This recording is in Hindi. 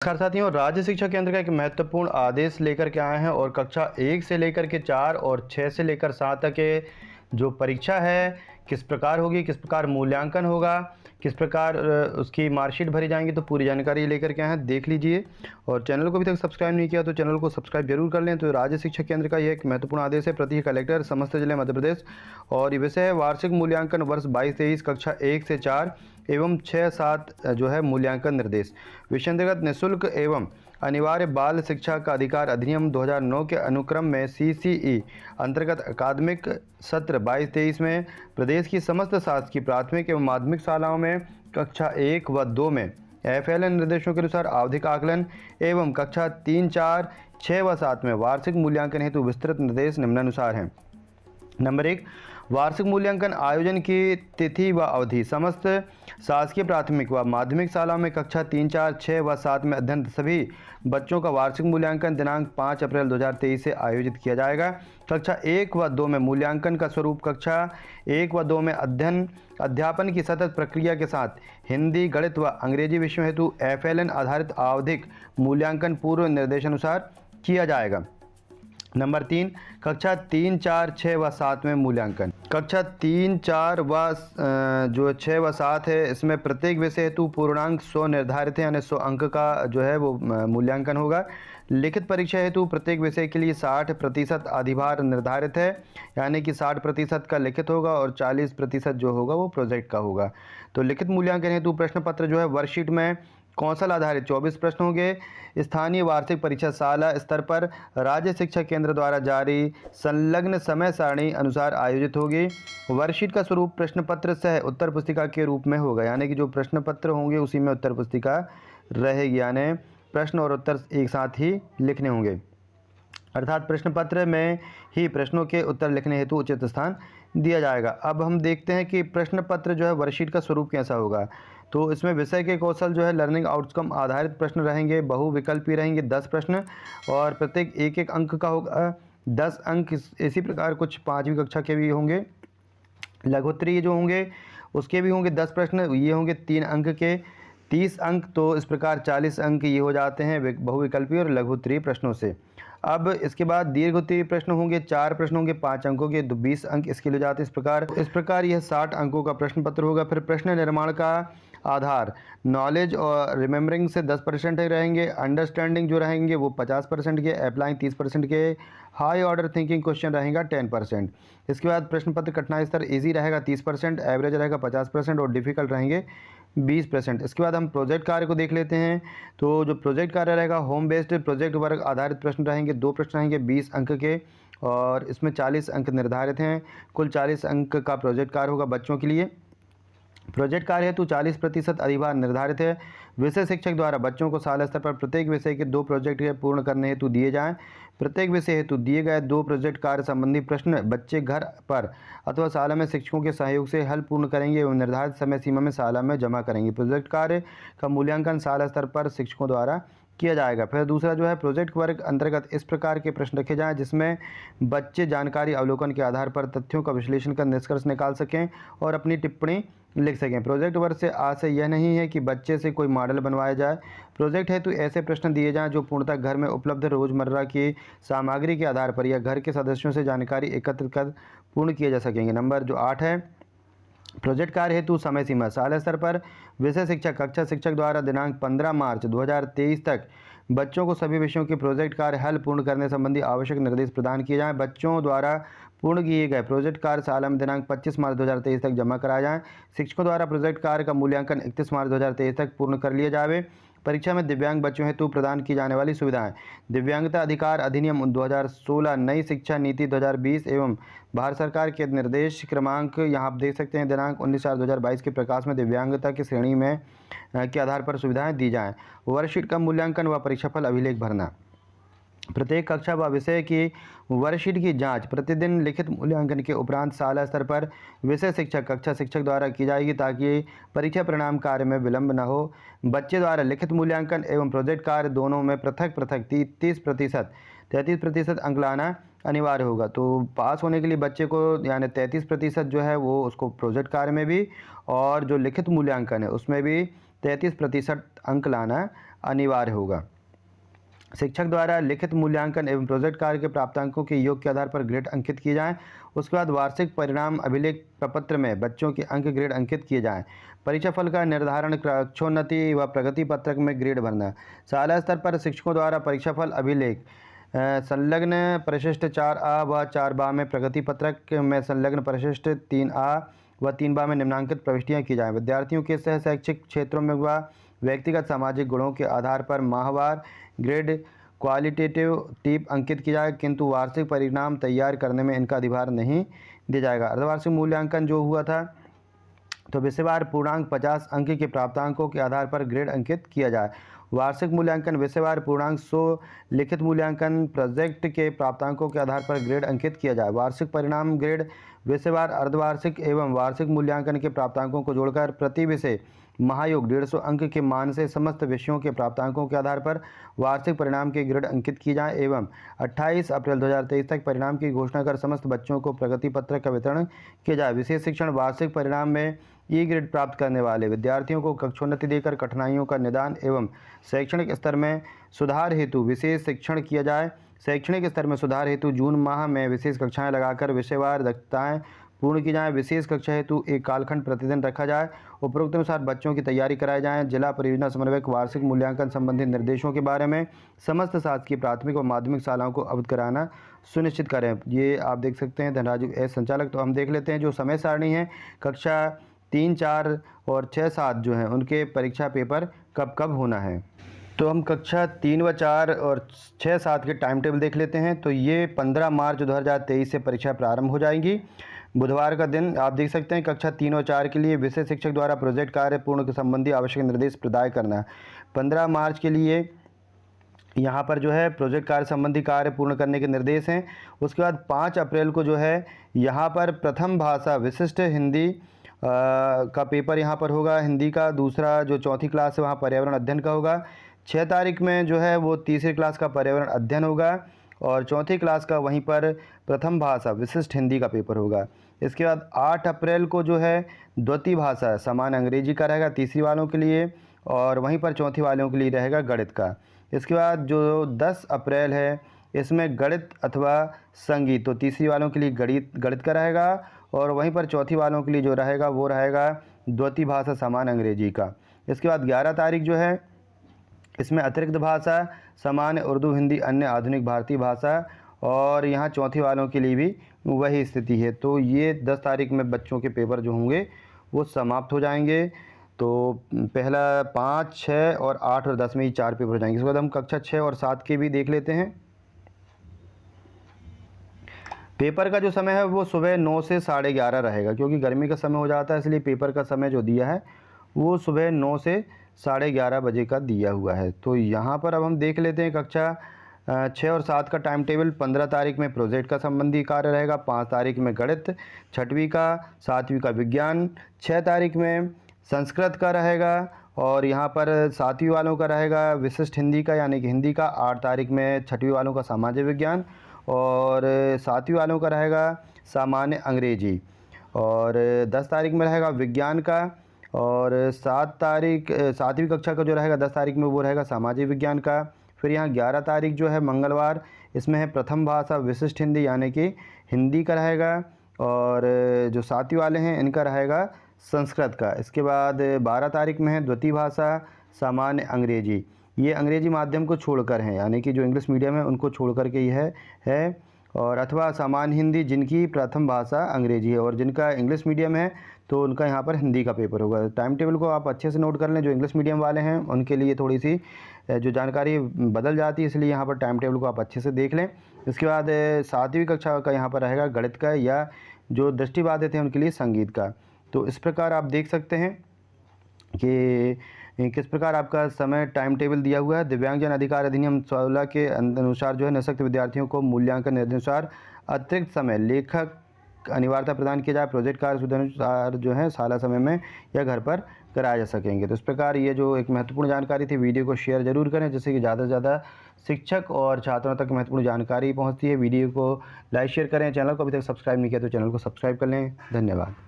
नमस्कार साथियों, राज्य शिक्षा केंद्र का एक महत्वपूर्ण आदेश लेकर के आए हैं और कक्षा 1 से लेकर के 4 और 6 से लेकर 7 तक के जो परीक्षा है किस प्रकार होगी, किस प्रकार मूल्यांकन होगा, किस प्रकार उसकी मार्कशीट भरी जाएंगी, तो पूरी जानकारी लेकर के आए हैं, देख लीजिए। और चैनल को अभी तक सब्सक्राइब नहीं किया तो चैनल को सब्सक्राइब जरूर कर लें। तो राज्य शिक्षा केंद्र का यह एक महत्वपूर्ण आदेश है प्रति कलेक्टर समस्त जिले मध्य प्रदेश, और ये विषय है वार्षिक मूल्यांकन वर्ष 22-23 कक्षा 1 से 4 एवं 6-7 जो है मूल्यांकन निर्देश। विषय अंतर्गत निःशुल्क एवं अनिवार्य बाल शिक्षा का अधिकार अधिनियम 2009 के अनुक्रम में CCE अंतर्गत अकादमिक सत्र 22-23 में प्रदेश की समस्त शासकीय प्राथमिक एवं माध्यमिक शालाओं में कक्षा 1 व 2 में FLN निर्देशों के अनुसार आवधिक आकलन एवं कक्षा 3, 4, 6 व 7 में वार्षिक मूल्यांकन हेतु विस्तृत निर्देश निम्नानुसार हैं। नंबर 1, वार्षिक मूल्यांकन आयोजन की तिथि व अवधि। समस्त शासकीय प्राथमिक व माध्यमिक शालाओं में कक्षा 3, 4, 6 व 7 में अध्ययनरत सभी बच्चों का वार्षिक मूल्यांकन दिनांक 5 अप्रैल 2023 से आयोजित किया जाएगा। कक्षा 1 व 2 में मूल्यांकन का स्वरूप कक्षा 1 व 2 में अध्यापन की सतत प्रक्रिया के साथ हिंदी, गणित व अंग्रेजी विषयों हेतु FLN आधारित आवधिक मूल्यांकन पूर्व निर्देशानुसार किया जाएगा। नंबर 3, कक्षा 3, 4, 6 व 7 में मूल्यांकन। कक्षा 3, 4 व जो 6 व 7 है, इसमें प्रत्येक विषय हेतु पूर्णांक 100 निर्धारित है, यानी 100 अंक का जो है वो मूल्यांकन होगा। लिखित परीक्षा हेतु प्रत्येक विषय के लिए 60% अधिभार निर्धारित है, यानी कि 60% का लिखित होगा और 40% जो होगा वो प्रोजेक्ट का होगा। तो लिखित मूल्यांकन हेतु प्रश्न पत्र जो है वर्कशीट में कौशल आधारित 24 प्रश्न होंगे। स्थानीय वार्षिक परीक्षा शाला स्तर पर राज्य शिक्षा केंद्र द्वारा जारी संलग्न समय सारणी अनुसार आयोजित होगी। वर्कशीट का स्वरूप प्रश्न पत्र सह उत्तर पुस्तिका के रूप में होगा, यानी कि जो प्रश्न पत्र होंगे उसी में उत्तर पुस्तिका रहेगी, यानी प्रश्न और उत्तर एक साथ ही लिखने होंगे, अर्थात प्रश्न पत्र में ही प्रश्नों के उत्तर लिखने हेतु उचित स्थान दिया जाएगा। अब हम देखते हैं कि प्रश्न पत्र जो है वर्कशीट का स्वरूप कैसा होगा। तो इसमें विषय के कौशल जो है लर्निंग आउटकम आधारित प्रश्न रहेंगे, बहुविकल्पी रहेंगे 10 प्रश्न और प्रत्येक एक अंक का होगा 10 अंक। इसी प्रकार कुछ 5वीं कक्षा के भी होंगे, लघुत्तरीय जो होंगे उसके भी होंगे 10 प्रश्न, ये होंगे 3 अंक के 30 अंक। तो इस प्रकार 40 अंक ये हो जाते हैं बहुविकल्पी और लघुत्तरीय प्रश्नों से। अब इसके बाद दीर्घोत्तरीय प्रश्न होंगे, 4 प्रश्न होंगे 5 अंकों के, तो 20 अंक इसके लिए जाते हैं। इस प्रकार यह 60 अंकों का प्रश्न पत्र होगा। फिर प्रश्न निर्माण का आधार नॉलेज और रिमेम्बरिंग से 10% रहेंगे, अंडरस्टैंडिंग जो रहेंगे वो 50% के, अप्लाइंग 30% के, हाई ऑर्डर थिंकिंग क्वेश्चन रहेगा 10%। इसके बाद प्रश्न पत्र कठिनाई स्तर इजी रहेगा 30%, एवरेज रहेगा 50% और डिफिकल्ट रहेंगे 20%। इसके बाद हम प्रोजेक्ट कार्य को देख लेते हैं। तो जो प्रोजेक्ट कार्य रहेगा होम बेस्ड प्रोजेक्ट वर्क आधारित प्रश्न रहेंगे, 2 प्रश्न रहेंगे 20 अंक के और इसमें 40 अंक निर्धारित हैं। कुल 40 अंक का प्रोजेक्ट कार्य होगा बच्चों के लिए। प्रोजेक्ट कार्य हेतु 40% अधिभार निर्धारित है। विषय शिक्षक द्वारा बच्चों को शाला स्तर पर प्रत्येक विषय के 2 प्रोजेक्ट पूर्ण करने हेतु दिए जाएं। प्रत्येक विषय हेतु दिए गए 2 प्रोजेक्ट कार्य संबंधी प्रश्न बच्चे घर पर अथवा शाला में शिक्षकों के सहयोग से हल पूर्ण करेंगे एवं निर्धारित समय सीमा में शाला में जमा करेंगे। प्रोजेक्ट कार्य का मूल्यांकन शाला स्तर पर शिक्षकों द्वारा किया जाएगा। फिर दूसरा जो है प्रोजेक्ट वर्क अंतर्गत इस प्रकार के प्रश्न रखे जाएं जिसमें बच्चे जानकारी अवलोकन के आधार पर तथ्यों का विश्लेषण कर निष्कर्ष निकाल सकें और अपनी टिप्पणी लिख सकें। प्रोजेक्ट वर्क से आशय यह नहीं है कि बच्चे से कोई मॉडल बनवाया जाए। प्रोजेक्ट हेतु ऐसे प्रश्न दिए जाएं जो पूर्णतः घर में उपलब्ध रोजमर्रा की सामग्री के आधार पर या घर के सदस्यों से जानकारी एकत्र कर पूर्ण किए जा सकेंगे। नंबर जो 8 है, प्रोजेक्ट कार्य हेतु समय सीमा। शाला स्तर पर विषय शिक्षक कक्षा शिक्षक द्वारा दिनांक 15 मार्च 2023 तक बच्चों को सभी विषयों के प्रोजेक्ट कार्य हल पूर्ण करने संबंधी आवश्यक निर्देश प्रदान किए जाएं। बच्चों द्वारा पूर्ण किए गए प्रोजेक्ट कार्य शाला में दिनांक 25 मार्च 2023 तक जमा कराया जाएं। शिक्षकों द्वारा प्रोजेक्ट कार्य का मूल्यांकन 31 मार्च 2023 तक पूर्ण कर लिया जाए। परीक्षा में दिव्यांग बच्चों हेतु प्रदान की जाने वाली सुविधाएं। दिव्यांगता अधिकार अधिनियम 2016, नई शिक्षा नीति 2020 एवं भारत सरकार के निर्देश क्रमांक यहाँ आप देख सकते हैं दिनांक 19/4/2022 के प्रकाश में दिव्यांगता की श्रेणी में के आधार पर सुविधाएं दी जाएं। वर्कशीट का मूल्यांकन व परीक्षाफल अभिलेख भरना। प्रत्येक कक्षा व विषय की वर्कशीट की जांच प्रतिदिन लिखित मूल्यांकन के उपरांत शाला स्तर पर विषय शिक्षक कक्षा शिक्षक द्वारा की जाएगी ताकि परीक्षा परिणाम कार्य में विलंब न हो। बच्चे द्वारा लिखित मूल्यांकन एवं प्रोजेक्ट कार्य दोनों में पृथक 33% अंक लाना अनिवार्य होगा। तो पास होने के लिए बच्चे को यानी 33% जो है वो उसको प्रोजेक्ट कार्य में भी और जो लिखित मूल्यांकन है उसमें भी 33% अंक लाना अनिवार्य होगा। शिक्षक द्वारा लिखित मूल्यांकन एवं प्रोजेक्ट कार्य के प्राप्तांकों के योग के आधार पर ग्रेड अंकित किए जाएं। उसके बाद वार्षिक परिणाम अभिलेख प्रपत्र में बच्चों के अंक ग्रेड अंकित किए जाएं। परीक्षा फल का निर्धारण, कक्षोन्नति व प्रगति पत्रक में ग्रेड भरना। शाला स्तर पर शिक्षकों द्वारा परीक्षा फल अभिलेख, संलग्न परिशिष्ट 4A व 4B में प्रगति पत्रक में संलग्न परिशिष्ट 3A व 3B में निम्नांकित प्रविष्टियाँ की जाएँ। विद्यार्थियों के सह शैक्षिक क्षेत्रों में व व्यक्तिगत सामाजिक गुणों के आधार पर माहवार ग्रेड क्वालिटेटिव टिप अंकित की जाए, किंतु वार्षिक परिणाम तैयार करने में इनका अधिभार नहीं दिया जाएगा। अर्धवार्षिक मूल्यांकन जो हुआ था तो विषयवार पूर्णांक 50 अंक के प्राप्तांकों के आधार पर ग्रेड अंकित किया जाए। वार्षिक मूल्यांकन विषयवार पूर्णांक 100, लिखित मूल्यांकन प्रोजेक्ट के प्राप्तांकों के आधार पर ग्रेड अंकित किया जाए। वार्षिक परिणाम ग्रेड विषयवार, अर्धवार्षिक एवं वार्षिक मूल्यांकन के प्राप्तांकों को जोड़कर प्रति विषय महायोग 150 अंक के मान से समस्त विषयों के प्राप्तांकों के आधार पर वार्षिक परिणाम के ग्रेड अंकित किए जाएं एवं 28 अप्रैल 2023 तक परिणाम की घोषणा कर समस्त बच्चों को प्रगति पत्रक का वितरण किया जाए। विशेष शिक्षण वार्षिक परिणाम में ई ग्रेड प्राप्त करने वाले विद्यार्थियों को कक्षोन्नति देकर कठिनाइयों का निदान एवं शैक्षणिक स्तर में सुधार हेतु विशेष शिक्षण किया जाए। शैक्षणिक स्तर में सुधार हेतु जून माह में विशेष कक्षाएं लगाकर विषयवार दक्षताएं पूर्ण की जाएं। विशेष कक्षा हेतु एक कालखंड प्रतिदिन रखा जाए। उपरोक्त अनुसार बच्चों की तैयारी कराई जाए। जिला परियोजना समन्वयक वार्षिक मूल्यांकन संबंधी निर्देशों के बारे में समस्त शासकीय प्राथमिक व माध्यमिक शालाओं को अवगत कराना सुनिश्चित करें। ये आप देख सकते हैं धनराजू एस संचालक। तो हम देख लेते हैं जो समय सारणी है, कक्षा 3, 4 और 6, 7 जो हैं उनके परीक्षा पेपर कब कब होना है। तो हम कक्षा 3 व 4 और 6, 7 के टाइम टेबल देख लेते हैं। तो ये 15 मार्च 2023 से परीक्षा प्रारंभ हो जाएंगी। बुधवार का दिन आप देख सकते हैं कक्षा 3 और 4 के लिए विषय शिक्षक द्वारा प्रोजेक्ट कार्य पूर्ण के संबंधी आवश्यक निर्देश प्रदान करना। 15 मार्च के लिए यहाँ पर जो है प्रोजेक्ट कार्य संबंधी कार्य पूर्ण करने के निर्देश हैं। उसके बाद 5 अप्रैल को जो है यहाँ पर प्रथम भाषा विशिष्ट हिंदी का पेपर यहाँ पर होगा। हिंदी का दूसरा जो चौथी क्लास है वहाँ पर्यावरण अध्ययन का होगा। 6 तारीख में जो है वो तीसरी क्लास का पर्यावरण अध्ययन होगा और चौथी क्लास का वहीं पर प्रथम भाषा विशिष्ट हिंदी का पेपर होगा। इसके बाद 8 अप्रैल को जो है द्वितीय भाषा सामान्य अंग्रेजी का रहेगा तीसरी वालों के लिए और वहीं पर चौथी वालों के लिए रहेगा गणित का। इसके बाद जो 10 अप्रैल है इसमें गणित अथवा संगीत, तो तीसरी वालों के लिए गणित का रहेगा और वहीं पर चौथी वालों के लिए जो रहेगा वो रहेगा द्वितीय भाषा सामान्य अंग्रेजी का। इसके बाद 11 तारीख जो है इसमें अतिरिक्त भाषा सामान्य उर्दू हिंदी अन्य आधुनिक भारतीय भाषा और यहाँ चौथी वालों के लिए भी वही स्थिति है। तो ये 10 तारीख में बच्चों के पेपर जो होंगे वो समाप्त हो जाएंगे। तो पहला 5, 6 और 8 और 10 में ही 4 पेपर हो जाएंगे। इसके बाद हम कक्षा 6 और 7 के भी देख लेते हैं। पेपर का जो समय है वो सुबह 9 से 11:30 रहेगा, क्योंकि गर्मी का समय हो जाता है इसलिए पेपर का समय जो दिया है वो सुबह 9 से 11:30 बजे का दिया हुआ है। तो यहाँ पर अब हम देख लेते हैं कक्षा 6 और 7 का टाइम टेबल। 15 तारीख में प्रोजेक्ट का संबंधी कार्य रहेगा, 5 तारीख में गणित, 6वीं का, 7वीं का विज्ञान, 6 तारीख में संस्कृत का रहेगा और यहाँ पर 7वीं वालों का रहेगा विशिष्ट हिंदी का यानी कि हिंदी का। 8 तारीख में 6वीं वालों का सामाजिक विज्ञान और 7वीं वालों का रहेगा सामान्य अंग्रेजी और 10 तारीख में रहेगा विज्ञान का और 7वीं कक्षा का जो रहेगा 10 तारीख में वो रहेगा सामाजिक विज्ञान का। फिर यहाँ 11 तारीख जो है मंगलवार, इसमें है प्रथम भाषा विशिष्ट हिंदी यानी कि हिंदी का रहेगा और जो 7वीं वाले हैं इनका रहेगा संस्कृत का। इसके बाद 12 तारीख में है द्वितीय भाषा सामान्य अंग्रेजी। ये अंग्रेजी माध्यम को छोड़कर हैं यानी कि जो इंग्लिश मीडियम है उनको छोड़ कर के यह है और अथवा सामान्य हिंदी जिनकी प्रथम भाषा अंग्रेजी है और जिनका इंग्लिश मीडियम है तो उनका यहाँ पर हिंदी का पेपर होगा। टाइम टेबल को आप अच्छे से नोट कर लें। जो इंग्लिश मीडियम वाले हैं उनके लिए थोड़ी सी जो जानकारी बदल जाती है, इसलिए यहाँ पर टाइम टेबल को आप अच्छे से देख लें। इसके बाद 7वीं कक्षा का यहाँ पर रहेगा गणित का या जो दृष्टिबाधित हैं उनके लिए संगीत का। तो इस प्रकार आप देख सकते हैं कि किस प्रकार आपका समय टाइम टेबल दिया हुआ है। दिव्यांगजन अधिकार अधिनियम 16 के अनुसार जो है निःशक्त विद्यार्थियों को मूल्यांकन निर्देशानुसार अतिरिक्त समय लेखक अनिवार्यता प्रदान किया जाए। प्रोजेक्ट कार्य सुधारानुसार जो है शाला समय में या घर पर कराए जा सकेंगे। तो इस प्रकार ये जो एक महत्वपूर्ण जानकारी थी, वीडियो को शेयर जरूर करें जिससे कि ज़्यादा से ज़्यादा शिक्षक और छात्रों तक महत्वपूर्ण जानकारी पहुंचती है। वीडियो को लाइक शेयर करें। चैनल को अभी तक सब्सक्राइब नहीं किया तो चैनल को सब्सक्राइब कर लें। धन्यवाद।